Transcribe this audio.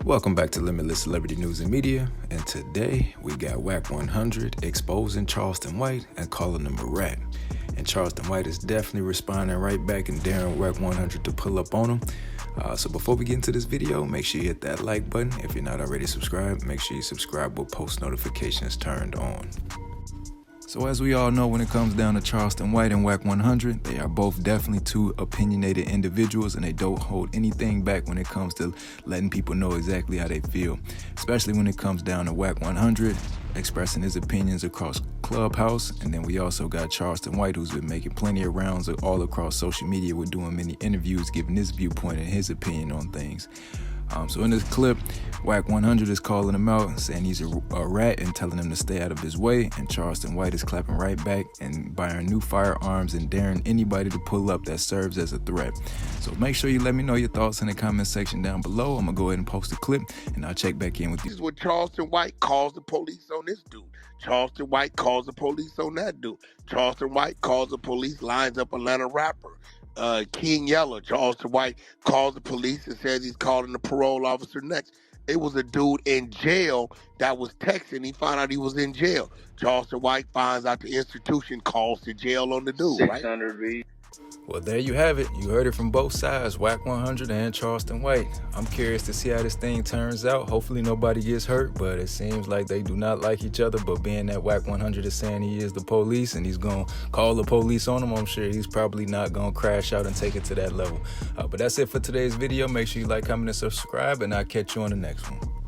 Welcome back to Limitless Celebrity News and Media, and today we got WACK 100 exposing Charleston White and calling him a rat. And Charleston White is definitely responding right back and daring WACK 100 to pull up on him. So before we get into this video, make sure you hit that like button. If you're not already subscribed, make sure you subscribe with post notifications turned on. So as we all know, when it comes down to Charleston White and WACK 100, they are both definitely two opinionated individuals, and they don't hold anything back when it comes to letting people know exactly how they feel, especially when it comes down to WACK 100 expressing his opinions across Clubhouse. And then we also got Charleston White, who's been making plenty of rounds all across social media with doing many interviews, giving his viewpoint and his opinion on things. So in this clip, WACK 100 is calling him out, saying he's a rat and telling him to stay out of his way, and Charleston White is clapping right back and buying new firearms and daring anybody to pull up that serves as a threat. So make sure you let me know your thoughts in the comment section down below. I'm gonna go ahead and post a clip, and I'll check back in with you. This is what Charleston White calls the police on this dude. Charleston White calls the police on that dude. Charleston White calls the police, lines up Atlanta rapper King Yellow. Charleston White calls the police and says he's calling the parole officer next. It was a dude in jail that was texting. He found out he was in jail. Charleston White finds out the institution, calls the jail on the dude, 600 right? Well, there you have it. You heard it from both sides, WACK 100 and Charleston White. I'm curious to see how this thing turns out. Hopefully nobody gets hurt, but it seems like they do not like each other. But being that WACK 100 is saying he is the police and he's going to call the police on him, I'm sure he's probably not going to crash out and take it to that level. But that's it for today's video. Make sure you like, comment, and subscribe, and I'll catch you on the next one.